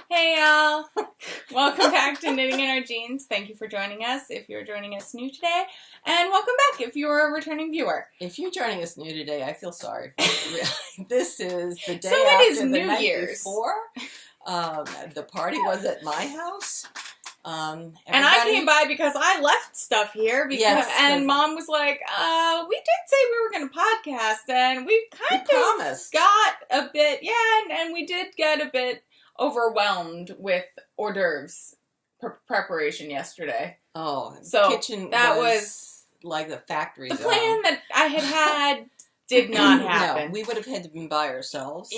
Hey y'all! Welcome back to Knitting in Our Jeans. Thank you for joining us if you're joining us new today. And welcome back if you're a returning viewer. If you're joining us new today, I feel sorry. This is the day So it after is the New night Year's. before. The party was at my house. And I came by because I left stuff here and Mom was like, we did say we were going to podcast and we promised. Got a bit, and we did get a bit overwhelmed with hors d'oeuvres preparation yesterday. Oh, so the kitchen was like the factory The zone. plan that I had did not happen. No, we would have had to be by ourselves.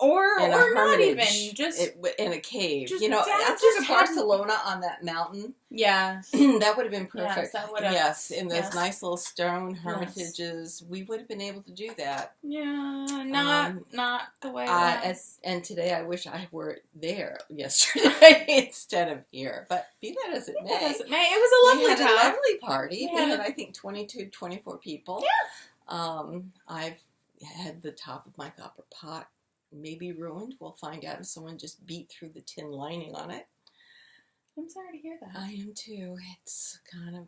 Or not even. Just in a cave. Just that's just Barcelona on that mountain. Yeah. That would have been perfect. Yes, that would have. Yes, in those nice little stone hermitages. Yes. We would have been able to do that. Yeah, not the way it was. And today I wish I were there yesterday instead of here. But be that as it may. It was a lovely time. We had a lovely party. We had, I think, 22, 24 people. Yeah. I've had the top of my copper pot maybe ruined. We'll find out if someone just beat through the tin lining on it. I'm sorry to hear that. I am too. It's kind of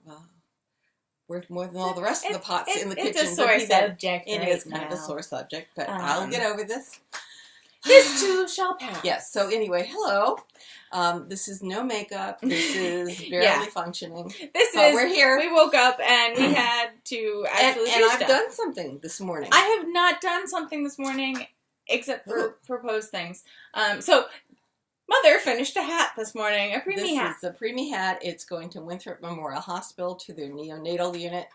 worth more than all the rest of the pots in the kitchen. It's a sore subject. It is kind of a sore subject, but I'll get over this. This too shall pass. Yes. So anyway, hello. This is no makeup. This is barely functioning. We're here. We woke up and we had to actually and I've done something this morning. I have not done something this morning except for propose things. So Mother finished a hat this morning, a preemie hat. This is a preemie hat. It's going to Winthrop Memorial Hospital to their neonatal unit.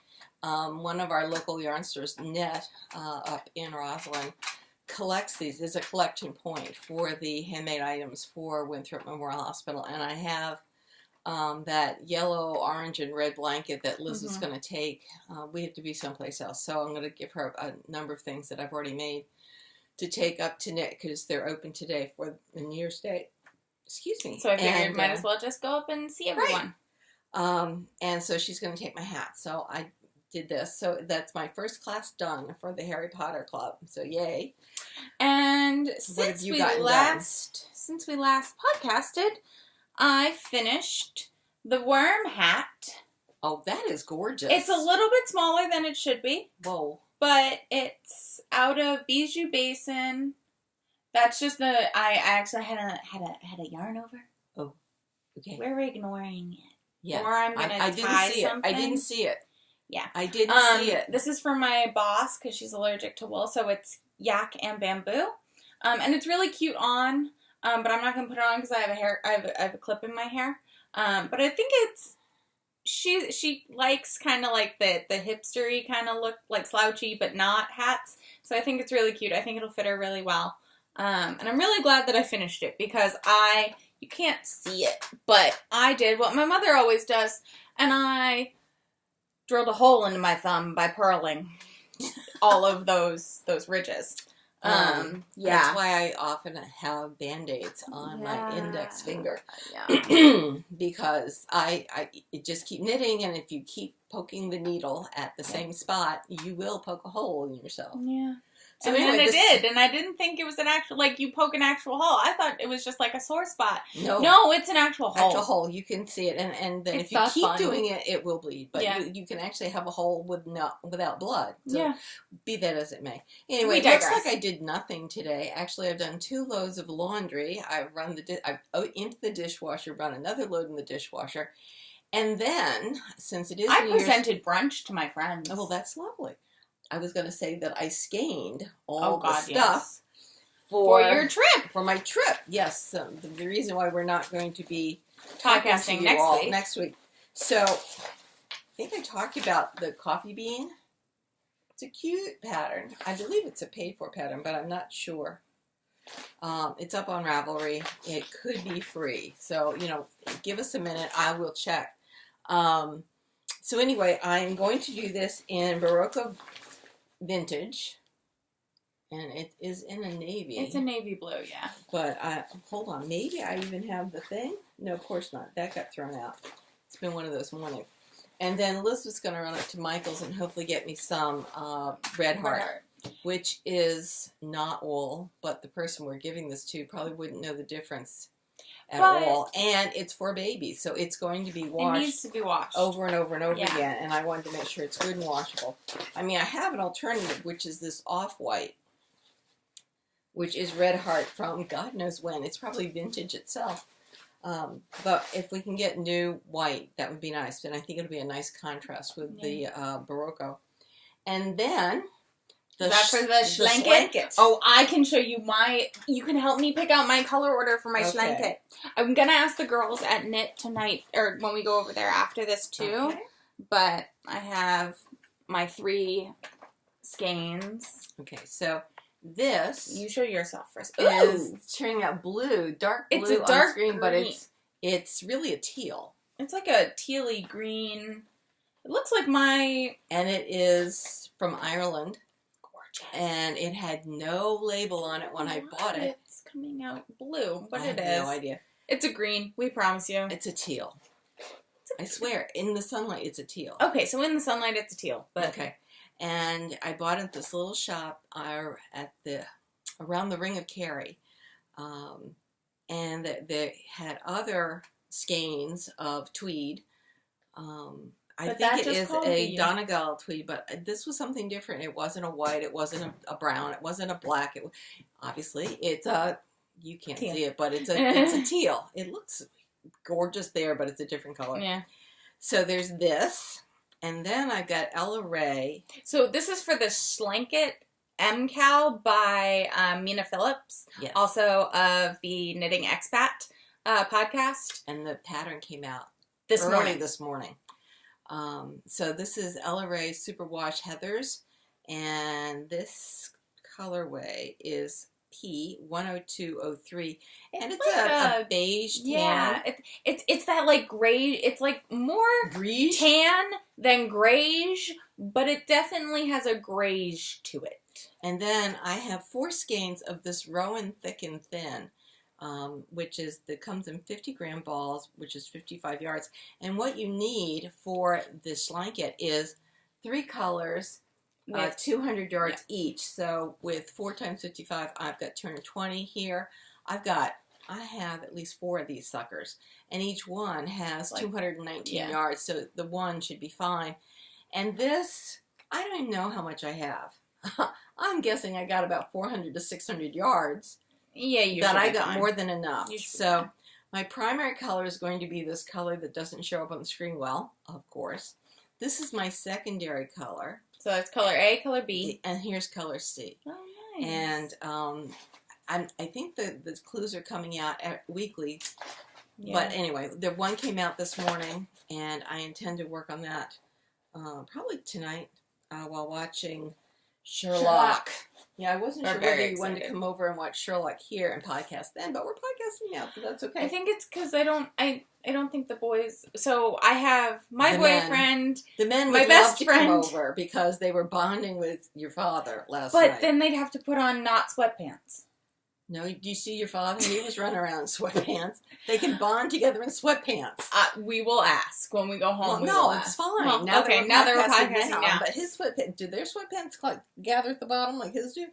One of our local yarn stores, Net, up in Roslyn, collects these. There's a collection point for the handmade items for Winthrop Memorial Hospital, and I have that yellow, orange, and red blanket that Lizz is going to take. We have to be someplace else, so I'm going to give her a number of things that I've already made to take up to Knit because they're open today for New Year's Day. Excuse me. So I figured might as well just go up and see everyone. Right. And so she's going to take my hat. So I did this. So that's my first class done for the Harry Potter Club. So yay. And since we last podcasted, I finished the Wurm hat. Oh, that is gorgeous. It's a little bit smaller than it should be. Whoa. But it's out of Bijou Basin. That's just I actually had a yarn over. Oh, okay. We're ignoring it. Yeah. Or I'm gonna tie something. I didn't see it. Yeah. I didn't see it. This is for my boss because she's allergic to wool, so it's yak and bamboo, and it's really cute on. But I'm not gonna put it on because I have a clip in my hair. But I think it's she likes kind of like the hipstery kind of look, like slouchy but not hats. So I think it's really cute. I think it'll fit her really well. And I'm really glad that I finished it because you can't see it, but I did what my mother always does, and I drilled a hole into my thumb by purling all of those ridges. That's why I often have Band-Aids on my index finger. Yeah. Because I just keep knitting, and if you keep poking the needle at the same spot, you will poke a hole in yourself. Yeah. So anyway, I did, and I didn't think it was an actual, like, you poke an actual hole. I thought it was just like a sore spot. No, it's an actual hole. Actual hole. You can see it, and then if you keep doing it, it will bleed. But you can actually have a hole without blood. So be that as it may. Anyway, it looks like I did nothing today. Actually, I've done 2 loads of laundry. I've run into the dishwasher, run another load in the dishwasher, and then since it is I presented brunch to my friends. Oh, well, that's lovely. I was going to say that I scanned all the stuff for your trip. For my trip, yes. The reason why we're not going to be podcasting next week. So, I think I talked about the coffee bean. It's a cute pattern. I believe it's a paid-for pattern, but I'm not sure. It's up on Ravelry. It could be free. So, give us a minute. I will check. So anyway, I'm going to do this in Berroco Vintage, and it is in a navy. It's a navy blue, yeah. But hold on, maybe I even have the thing. No, of course not. That got thrown out. It's been one of those mornings. And then Lizz was going to run up to Michael's and hopefully get me some Red Heart, which is not wool, but the person we're giving this to probably wouldn't know the difference. at all. And it's for babies, so it's going to be washed. It needs to be washed. Over and over and over again, and I wanted to make sure it's good and washable. I mean, I have an alternative, which is this off-white, which is Red Heart from God knows when. It's probably vintage itself. But if we can get new white, that would be nice. And I think it'll be a nice contrast with the Berroco. And then... Is that for the Shlanket? Oh, I can show you you can help me pick out my color order for my Shlanket. I'm going to ask the girls at Knit tonight, or when we go over there after this too. Okay. But I have my 3 skeins. Okay, so this... You show yourself first. Is turning out blue, dark blue it's a dark on screen, green. But it's really a teal. It's like a tealy green. It looks like my... And it is from Ireland. And it had no label on it when I bought it. It's coming out blue. What it is? I have no idea. It's a green. We promise you. It's a teal. I swear, in the sunlight, it's a teal. Okay, so in the sunlight, it's a teal. But okay, and I bought it at this little shop around the Ring of Kerry, and they had other skeins of tweed. I think it is a Donegal tweed, but this was something different. It wasn't a white. It wasn't a brown. It wasn't a black. Obviously, it's a, you can't teal. See it, but it's a teal. It looks gorgeous there, but it's a different color. Yeah. So there's this, and then I've got Ella Ray. So this is for the Shlanket MKAL by Mina Phillips, also of the Knitting Expat podcast. And the pattern came out this morning. So this is Ella Ray Superwash Heathers, and this colorway is P10203, and it's like a beige tan. Yeah, it's that like gray. It's like more greige? Tan than greige, but it definitely has a greige to it. And then I have 4 skeins of this Rowan Thick and Thin. Which comes in 50-gram balls, which is 55 yards. And what you need for this Shlanket is 3 colors, 200 yards each. So with 4 times 55, I've got 220 here. I have at least 4 of these suckers, and each one has 219 yards. So the one should be fine. And this, I don't even know how much I have. I'm guessing I got about 400 to 600 yards. Yeah, you that I got more than enough. So my primary color is going to be this color that doesn't show up on the screen well, of course. This is my secondary color. So that's color A, color B. And here's color C. Oh, nice. And I think the clues are coming out weekly. Yeah. But anyway, the one came out this morning, and I intend to work on that probably tonight while watching Sherlock. Yeah, I wasn't sure whether you wanted to come over and watch Sherlock here and podcast then, but we're podcasting now, so that's okay. I think it's because I don't think the boys. So I have my boyfriend, the men, my best friend, come over because they were bonding with your father last night. But then they'd have to put on not sweatpants. No, do you see your father? He was running around in sweatpants. They can bond together in sweatpants. We will ask when we go home. Well, no, it's fine. Well, now they're podcasting now. But his sweatpants, do their sweatpants gather at the bottom like his do?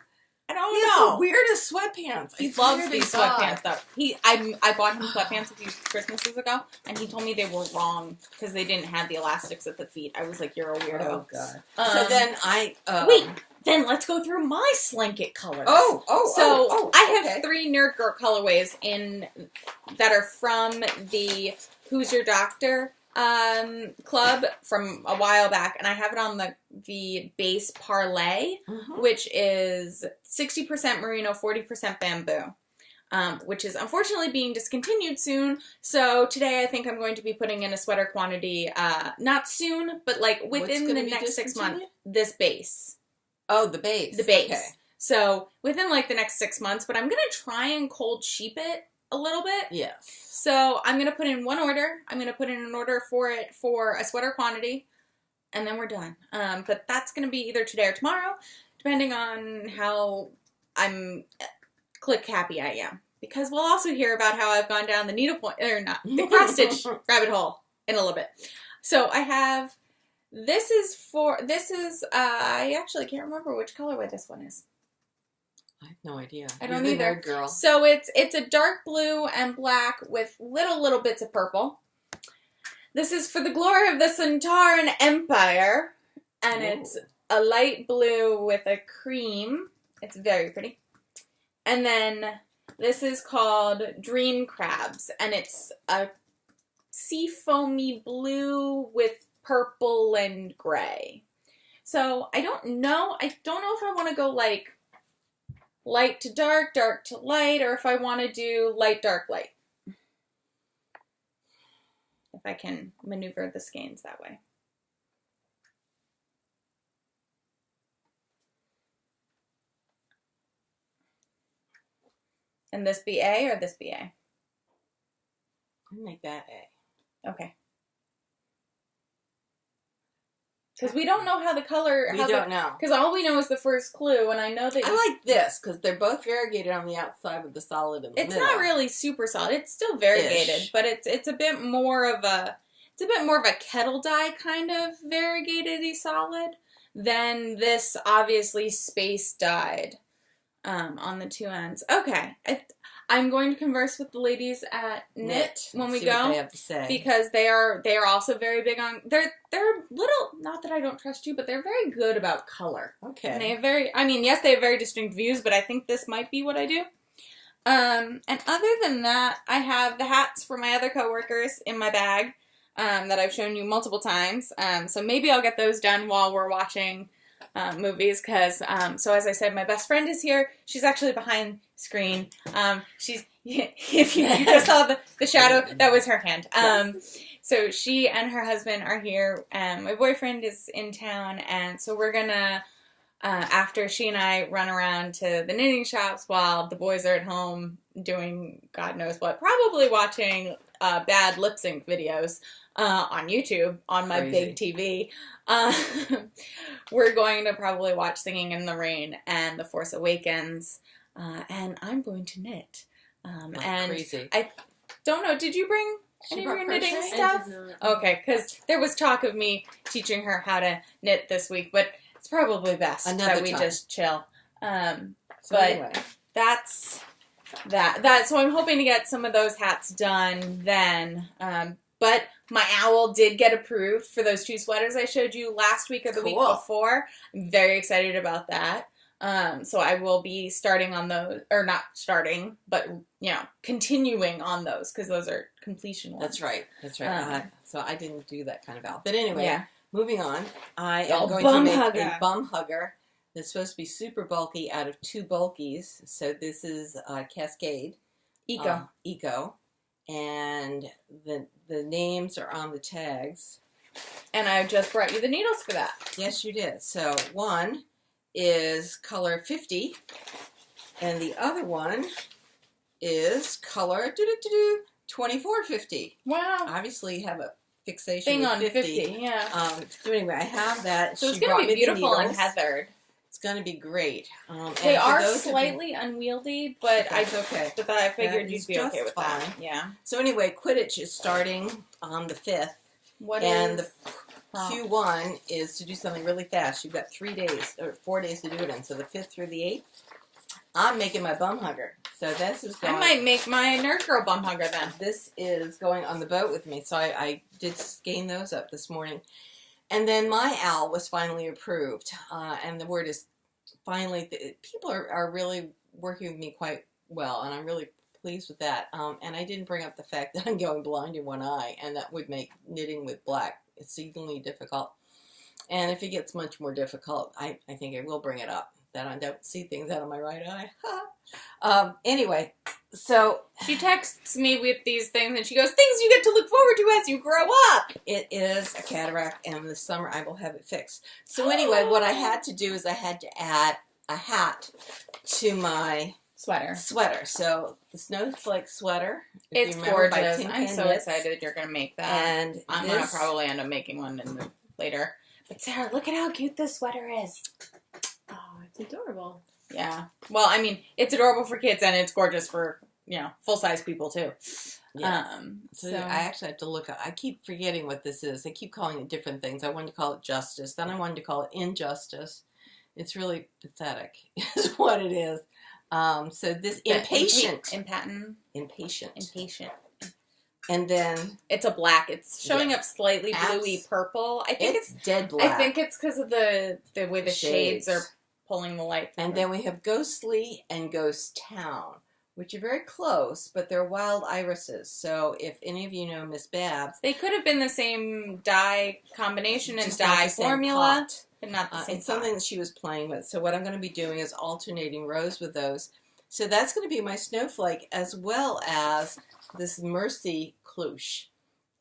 I don't know. He has the weirdest sweatpants. He loves these sweatpants, though. I bought him sweatpants a few Christmases ago, and he told me they were wrong because they didn't have the elastics at the feet. I was like, you're a weirdo. Oh, God. So then wait, then let's go through my Shlanket colors. So I have 3 Nerd Girl colorways that are from the Who's Your Doctor club from a while back, and I have it on the base parlay, which is 60% merino, 40% bamboo, which is unfortunately being discontinued soon. So today I think I'm going to be putting in a sweater quantity, not soon, but like within the next 6 months. This base. Oh, the base. The base. Okay. So within like the next 6 months, but I'm gonna try and cold sheep it a little bit. Yes. So I'm going to put in one order. I'm going to put in an order for it for a sweater quantity, and then we're done. But that's going to be either today or tomorrow, depending on how click happy I am. Because we'll also hear about how I've gone down the the cross stitch rabbit hole in a little bit. So I have, I actually can't remember which colorway this one is. I have no idea. I don't You're the either. nerd girl. So it's a dark blue and black with little bits of purple. This is for the glory of the Centauran Empire, and it's a light blue with a cream. It's very pretty. And then this is called Dream Crabs, and it's a sea foamy blue with purple and gray. So I don't know if I want to go like light to dark, dark to light, or if I want to do light, dark, light. If I can maneuver the skeins that way. And this be A or this be A? I'll make that A. Okay. Because we don't know how the color... We don't know. Because all we know is the first clue, and I know that... I like this, because they're both variegated on the outside with the solid in the middle. It's not really super solid. It's still variegated, but it's a bit more of a... It's a bit more of a kettle dye kind of variegated-y solid than this obviously space dyed on the two ends. Okay. I'm going to converse with the ladies at Knit when we go, what they have to say. because they are also very big on they're little, not that I don't trust you, but they're very good about color. Okay. And they have yes, they have very distinct views, but I think this might be what I do. And other than that, I have the hats for my other coworkers in my bag that I've shown you multiple times. So maybe I'll get those done while we're watching movies, because so as I said, my best friend is here. She's actually behind screen. She's if you just saw the shadow, that was her hand. So she and her husband are here. My boyfriend is in town, and so we're gonna after she and I run around to the knitting shops while the boys are at home doing God knows what, probably watching bad lip sync videos on YouTube on my big TV. We're going to probably watch Singing in the Rain and The Force Awakens, and I'm going to knit. And crazy. I don't know, did you bring any of your knitting stuff? Okay, because there was talk of me teaching her how to knit this week, but it's probably best that we just chill. Anyway. That's that. So I'm hoping to get some of those hats done then. But my owl did get approved for those 2 sweaters I showed you last week or the week before. I'm very excited about that. So I will be starting on those, or not starting, but, continuing on those, because those are completion ones. That's right. So I didn't do that kind of outfit. Anyway, moving on. I am going to make a bum hugger that's supposed to be super bulky out of 2 bulkies. So this is Cascade Eco. And the names are on the tags. And I just brought you the needles for that. Yes, you did. So one is color 50, and the other one is color 2450. Wow. Obviously, you have a fixation with on 50. Yeah. So anyway, I have that. So it's going to be beautiful and heathered. It's going to be great. They are slightly unwieldy, but that's okay. But I figured you'd be okay with fine. that. Yeah. So anyway, Quidditch is starting on the 5th. The Q1 is to do something really fast. You've got 3 days, or 4 days to do it in. So the 5th through the 8th. I'm making my bum hugger. So this is going... I might make my nerd girl bum hugger then. This is going on the boat with me. So I did skein those up this morning. And then my owl was finally approved. And the word is finally... People are really working with me quite well. And I'm really pleased with that. And I didn't bring up the fact that I'm going blind in one eye. And that would make knitting with black exceedingly difficult. And if it gets much more difficult, I think I will bring it up. That I don't see things out of my right eye. Anyway, so... She texts me with these things, and she goes, things you get to look forward to as you grow up. It is a cataract, and this summer I will have it fixed. So anyway, what I had to do is I had to add a hat to my sweater. So the snowflake sweater. It's gorgeous. I'm so excited you're going to make that. And I'm going to probably end up making one later. But Sarah, look at how cute this sweater is. Oh, it's adorable. Yeah. Well, I mean, it's adorable for kids, and it's gorgeous for, full-size people, too. Yes. So I actually have to look up. I keep forgetting what this is. I keep calling it different things. I wanted to call it justice. Then I wanted to call it injustice. It's really pathetic, is what it is. So this impatient. Impatient. And then it's a black. It's showing up slightly bluey purple. I think it's dead black. I think it's because of the way the shades are pulling the light. And then we have Ghostly and Ghost Town, which are very close, but they're wild irises. So if any of you know Miss Babs, they could have been the same dye combination and dye formula, but not the same. It's something that she was playing with. So what I'm going to be doing is alternating rows with those. So that's going to be my snowflake, as well as this Mercy cloche.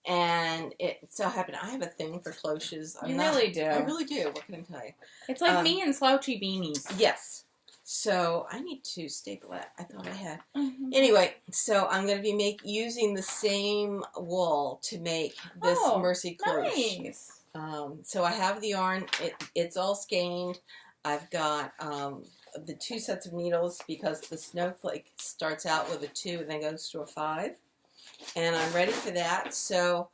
And it so happened I have a thing for cloches. Really do. I really do. What can I tell you? It's like me and slouchy beanies. Yes. So I need to staple it. I thought I had. Mm-hmm. Anyway, so I'm going to be using the same wool to make this Mercy cloche. Nice. So I have the yarn. It's all skeined. I've got the 2 sets of needles because the snowflake starts out with a 2 and then goes to a 5. And I'm ready for that. So,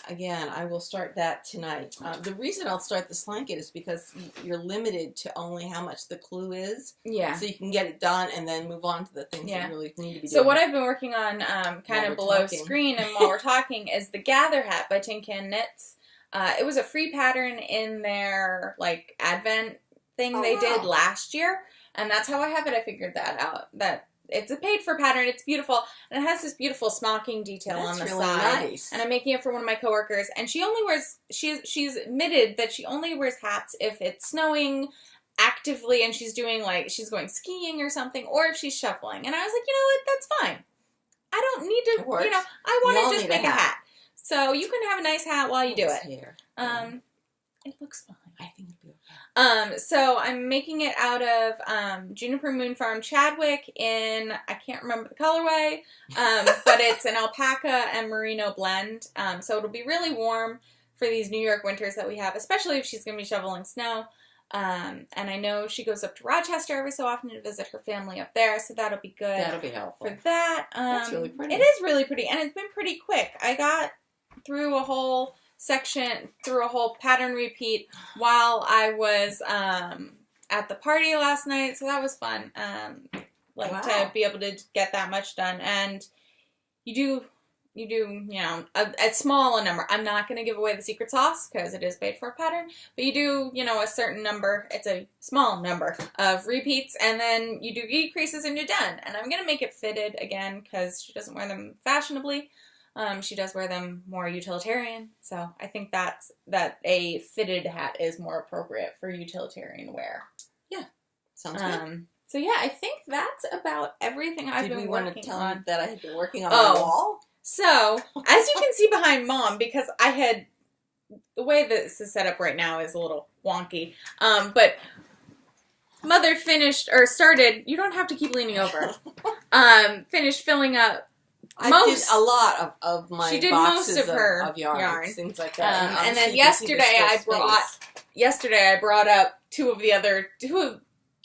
again, I will start that tonight. The reason I'll start the Shlanket is because you're limited to only how much the clue is. Yeah. So you can get it done and then move on to the things that you really need to be doing. So what I've been working on kind of below screen and while we're talking is the Gather Hat by Tin Can Knits. It was a free pattern in their, like, Advent thing they did last year. And that's how I have it. I figured that out. That it's a paid-for pattern. It's beautiful. And it has this beautiful smocking detail on the really side. Nice. And I'm making it for one of my coworkers. And she only wears, she's admitted that she only wears hats if it's snowing actively and she's doing, like, she's going skiing or something, or if she's shoveling. And I was like, you know what, that's fine. I don't need to, you know, I want to just make a hat. So you can have a nice hat while you do it. Here. It looks fine. I think it'll be okay. So I'm making it out of Juniper Moon Farm Chadwick in, I can't remember the colorway, but it's an alpaca and merino blend. So it'll be really warm for these New York winters that we have, especially if she's going to be shoveling snow. And I know she goes up to Rochester every so often to visit her family up there, so that'll be good. That'll be helpful. For that. That's really pretty. It is really pretty, and it's been pretty quick. I got through a whole pattern repeat while I was at the party last night, so that was fun. To be able to get that much done. And you do, you know, a small number. I'm not going to give away the secret sauce because it is paid for a pattern, but you do, you know, a certain number. It's a small number of repeats, and then you do decreases and you're done. And I'm going to make it fitted again because she doesn't wear them fashionably. She does wear them more utilitarian, so I think that a fitted hat is more appropriate for utilitarian wear. Yeah, sounds good. So yeah, I think that's about everything I've been working on. Did we want to tell you that I had been working on my wall? So, as you can see behind Mom, because the way this is set up right now is a little wonky, but Mother started, you don't have to keep leaning over, finished filling up I did a lot of my she did boxes most of her of yarn, things like that. And then yesterday I brought up two bins.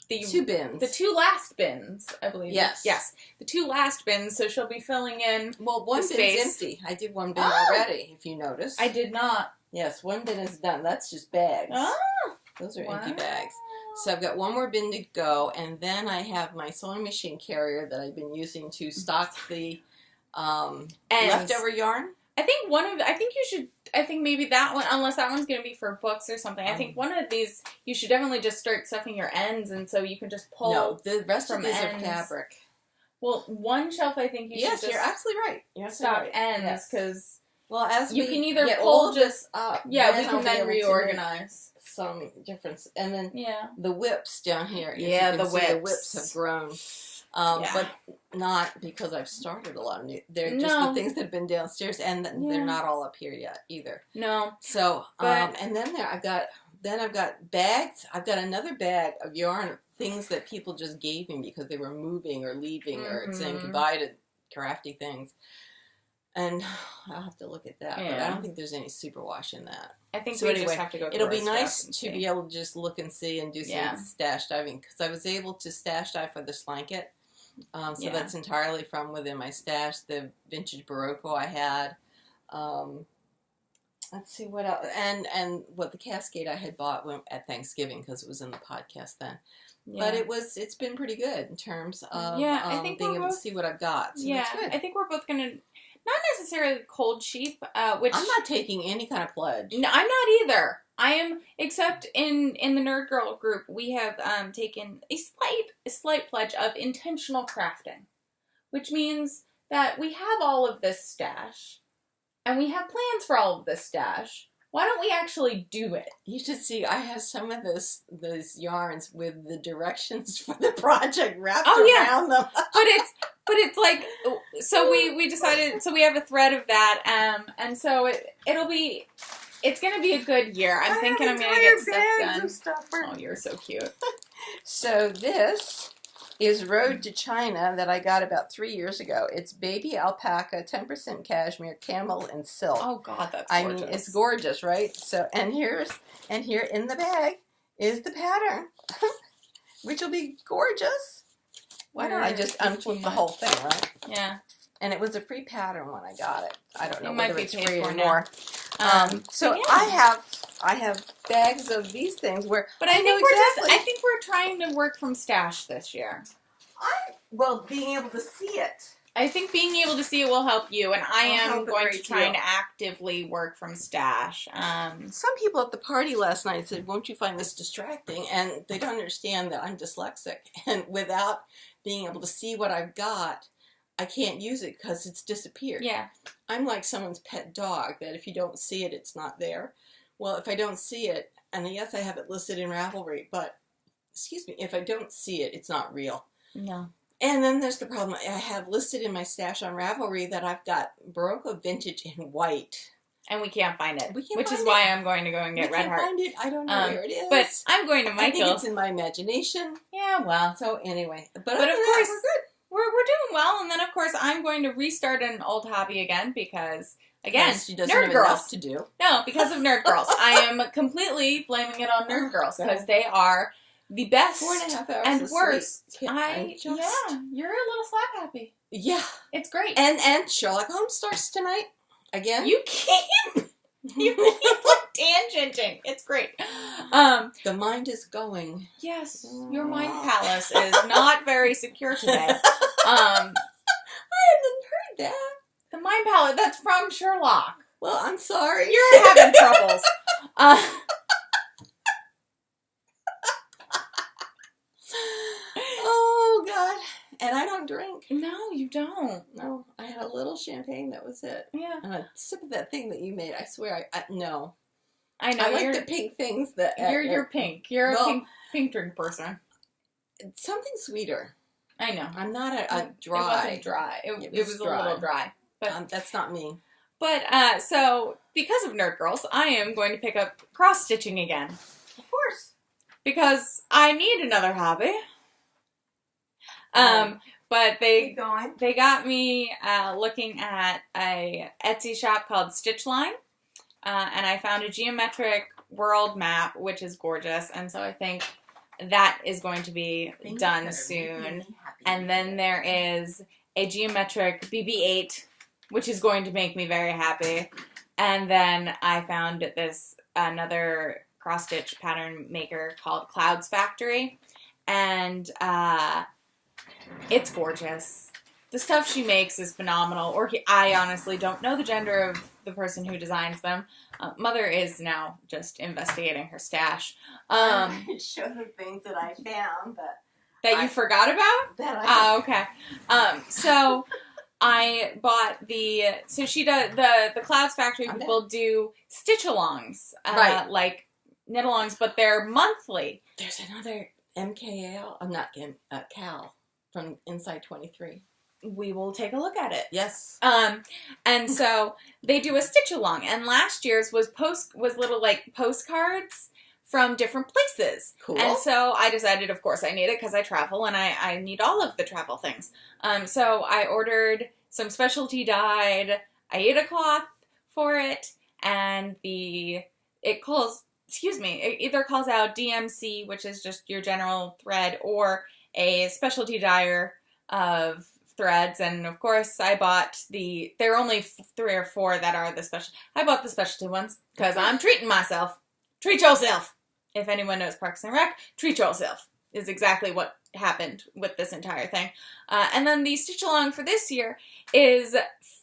The 2 last bins, I believe. Yes. The 2 last bins, so she'll be filling in one bin's empty. I did one bin already, if you noticed. I did not. Yes, one bin is done. That's just bags. Oh. Those are empty bags. So I've got one more bin to go, and then I have my sewing machine carrier that I've been using to stock the leftover yarn. I think maybe that one, unless that one's going to be for books or something. I think one of these, you should definitely just start stuffing your ends, and so you can just pull. No, the rest from of these ends. are fabric. Well, one shelf I think you should just you're absolutely right. stock ends, because as you can either get pull all of this up, we can then reorganize. Some difference, and then Yeah. the whips down here. Yeah, the whips have grown, but not because I've started a lot of new. They're just the things that have been downstairs, and they're not all up here yet either. No. So, and then I've got bags. I've got another bag of yarn of things that people just gave me because they were moving or leaving or saying goodbye to crafty things. And I'll have to look at that, but I don't think there's any superwash in that. I think we just have to go through it'll be nice to be able to just look and see and do some stash diving, because I was able to stash dive for the Shlanket. So that's entirely from within my stash. The vintage Berroco I had. Let's see what else. And what the Cascade I had bought at Thanksgiving, because it was in the podcast then. But it's been pretty good in terms of I think being able to see what I've got. So that's good. I think we're both gonna not necessarily cold sheep, which I'm not taking any kind of pledge. No, I'm not either. I am, except in the Nerd Girl group, we have taken a slight pledge of intentional crafting, which means that we have all of this stash, and we have plans for all of this stash. Why don't we actually do it? You should see, I have some of those yarns with the directions for the project wrapped around them. But it's like, so we decided, so we have a thread of that, and so it's going to be a good year. I'm thinking I'm going to get stuff done. Oh, you're so cute. So this is Road to China that I got about 3 years ago. It's baby alpaca, 10% cashmere, camel, and silk. Oh God, that's gorgeous. I mean, it's gorgeous, right? So, and here in the bag is the pattern, which will be gorgeous. Why don't I just unflip the whole thing, right? Yeah. And it was a free pattern when I got it. I don't know it whether might be it's paid free for or now. more. So yeah. I have bags of these things where But I think we're trying to work from stash this year. Being able to see it. I think being able to see it will help you, and I am going to try and deal. actively work from stash. Some people at the party last night said, "Won't you find this distracting?" And they don't understand that I'm dyslexic, and without being able to see what I've got, I can't use it because it's disappeared. Yeah. I'm like someone's pet dog, that if you don't see it, it's not there. Well, if I don't see it, and yes, I have it listed in Ravelry, but, excuse me, if I don't see it, it's not real. No. And then there's the problem. I have listed in my stash on Ravelry that I've got Berroco Vintage in white. And we can't find it. Which is why I'm going to go and get Red Heart. Find it. I don't know where it is. But I'm going to Michael. I think it's in my imagination. Yeah, well. So anyway. But of course, we're good. We're doing well. And then, of course, I'm going to restart an old hobby again because, again, she doesn't Nerd have Girls. enough to do. No, because of Nerd Girls. I am completely blaming it on Nerd Girls because they are the best 4.5 hours and of worst. sleep. You're a little slap happy. Yeah. It's great. And Sherlock Holmes starts tonight again. You keep tangenting. It's great. The mind is going. Yes, your mind palace is not very secure today. I hadn't heard that. The mind palace, that's from Sherlock. Well, I'm sorry. You're having troubles. Oh, God. And I don't drink. No, you don't. No, I had a little champagne. That was it. Yeah. And a sip of that thing that you made. I swear, no. I know. I like the pink things that... You're pink. You're a pink drink person. Something sweeter. I know. I'm not a dry. It wasn't dry. It was dry. a little dry. But that's not me. But, so, because of Nerd Girls, I am going to pick up cross-stitching again. Of course. Because I need another hobby. But they got me looking at a Etsy shop called Stitchline, and I found a geometric world map, which is gorgeous, and so I think that is going to be done soon. And then there is a geometric BB-8, which is going to make me very happy. And then I found another cross-stitch pattern maker called Clouds Factory, and it's gorgeous. The stuff she makes is phenomenal. I honestly don't know the gender of the person who designs them. Mother is now just investigating her stash. Show the things that I found that you forgot about? Okay. So I bought she does the Clouds Factory people do stitch-alongs, like knit-alongs, but they're monthly. There's another MKAL. I'm not Cal from Inside 23. We will take a look at it. Yes. And so they do a stitch-along, and last year's was little like postcards from different places. Cool. And so I decided, of course, I need it because I travel and I need all of the travel things. So I ordered some specialty dyed Aida cloth for it, and it either calls out DMC, which is just your general thread, or a specialty dyer of threads. And of course I bought there are only 3 or 4 that are I bought the specialty ones because I'm treating myself. Treat yourself. If anyone knows Parks and Rec, treat yourself. is exactly what happened with this entire thing. And then the stitch along for this year is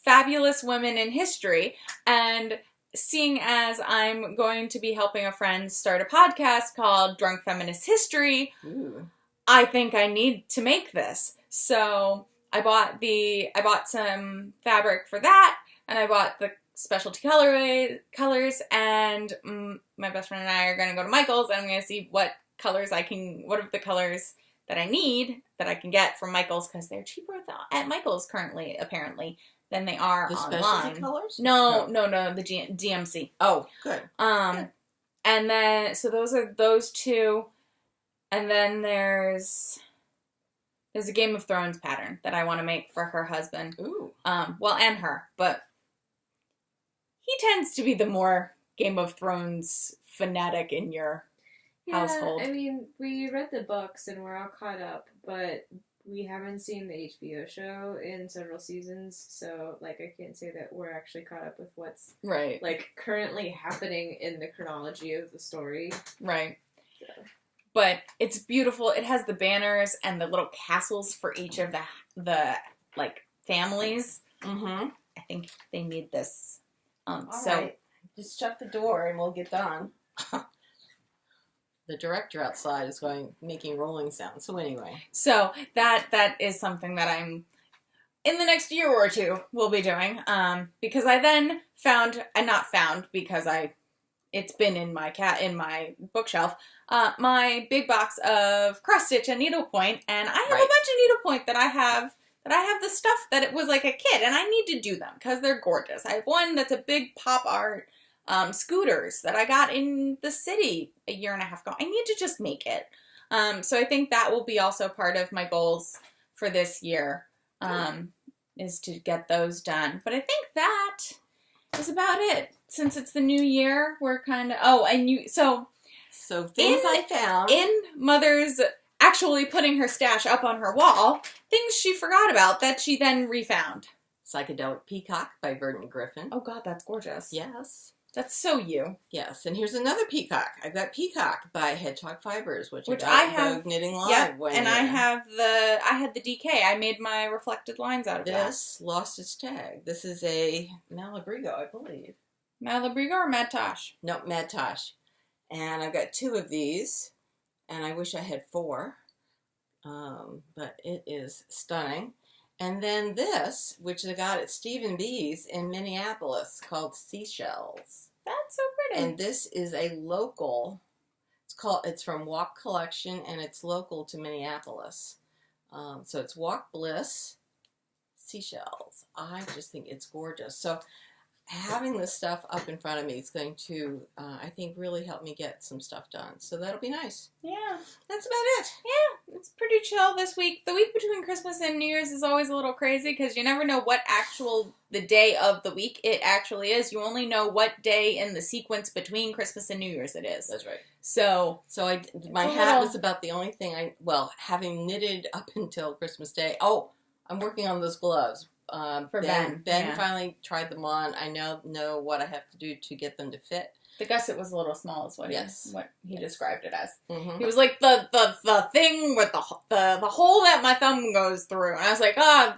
Fabulous Women in History. And seeing as I'm going to be helping a friend start a podcast called Drunk Feminist History, Ooh. I think I need to make this. So I bought some fabric for that, and I bought the specialty colors, and my best friend and I are going to go to Michael's, and I'm going to see what of the colors that I need that I can get from Michael's, because they're cheaper at Michael's currently, apparently, than they are The online. specialty colors? No, the DMC. Oh, good. And then, so those are those two, and then there's a Game of Thrones pattern that I want to make for her husband. Ooh. Well, and her, but he tends to be the more Game of Thrones fanatic in your household. I mean, we read the books and we're all caught up, but we haven't seen the HBO show in several seasons, so, like, I can't say that we're actually caught up with what's, Right. like, currently happening in the chronology of the story. Right. So. But it's beautiful. It has the banners and the little castles for each of the like, families. Mm-hmm. I think they need this. All right. Just shut the door and we'll get done. The director outside is making rolling sounds. So anyway. So that is something that I'm, in the next year or two, will be doing. Because I then it's been in my bookshelf, my big box of cross stitch and needlepoint, and I have a bunch of needlepoint that I have the stuff that it was like a kit, and I need to do them because they're gorgeous. I have one that's a big pop art scooters that I got in the city a year and a half ago. I need to just make it. So I think that will be also part of my goals for this year, is to get those done. But I think that is about it. Since it's the new year, we're kind of... So things I found... In Mother's actually putting her stash up on her wall, things she forgot about that she then refound. Psychedelic Peacock by Verdant Griffin. Oh God, that's gorgeous. Yes. That's so you. Yes, and here's another peacock. I've got Peacock by Hedgehog Fibers, which I have Vogue Knitting Live. Yep, one and year. I had the DK. I made my reflected lines out of This lost its tag. This is a Malabrigo, I believe. Malabrigo or Mad Tosh? No, Mad Tosh. And I've got 2 of these, and I wish I had 4. But it is stunning. And then this, which I got at Stephen B's in Minneapolis, called Seashells. That's so pretty. And this is a local, it's from Walk Collection, and it's local to Minneapolis. So it's Walk Bliss Seashells. I just think it's gorgeous. So having this stuff up in front of me is going to, I think, really help me get some stuff done. So that'll be nice. Yeah. That's about it. Yeah, it's pretty chill this week. The week between Christmas and New Year's is always a little crazy because you never know what the day of the week it actually is. You only know what day in the sequence between Christmas and New Year's it is. That's right. So my hat was about the only thing having knitted up until Christmas Day. Oh, I'm working on those gloves. For Ben. Ben finally tried them on. I now know what I have to do to get them to fit. The gusset was a little small, is what he described it as. Mm-hmm. He was like the thing with the hole that my thumb goes through, and I was like,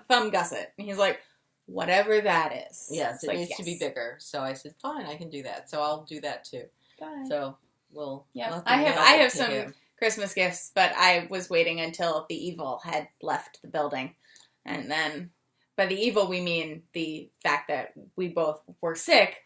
thumb gusset. And he's like, whatever that is. Yes, it needs to be bigger. So I said, fine, I can do that. So I'll do that too. Bye. So we'll. I have some Christmas gifts, but I was waiting until the evil had left the building, and then. By the evil, we mean the fact that we both were sick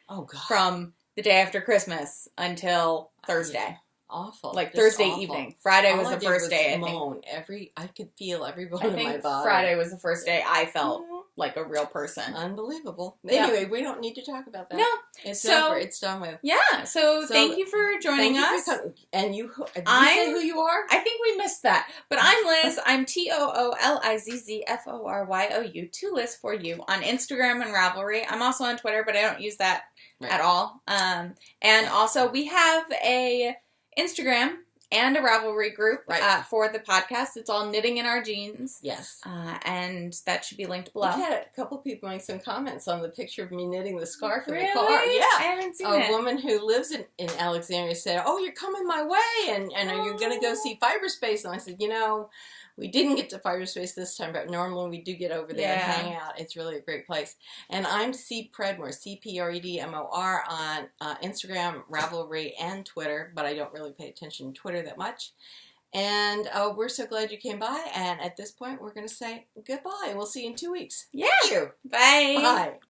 from the day after Christmas until Thursday. Yeah. Awful. Like Thursday evening. Friday was the first day, I think. I could feel every bone in my body. Friday was the first day I felt like a real person. Unbelievable. Yeah. Anyway, we don't need to talk about that. No. It's over. It's done with. Yeah. So thank you for joining us. And you say who you are? I think we missed that. But I'm Liz. I'm TOOLIZZFORYOU. Toolizzforyou on Instagram and Ravelry. I'm also on Twitter, but I don't use that at all. And also we have a Instagram and a Ravelry group Right. for the podcast. It's all Knitting in Our Jeans. Yes. And that should be linked below. We had a couple people make some comments on the picture of me knitting the scarf in Really? the car. Yeah. I haven't seen A it. woman who lives in Alexandria said, "Oh, you're coming my way, and are you going to go see Fiberspace?" And I said, we didn't get to Fiberspace this time, but normally we do get over there and hang out. It's really a great place. And I'm cpredmor, cpredmor on Instagram, Ravelry, and Twitter, but I don't really pay attention to Twitter that much. And we're so glad you came by. And at this point, we're going to say goodbye. We'll see you in 2 weeks. Yeah. Thank you. Bye. Bye.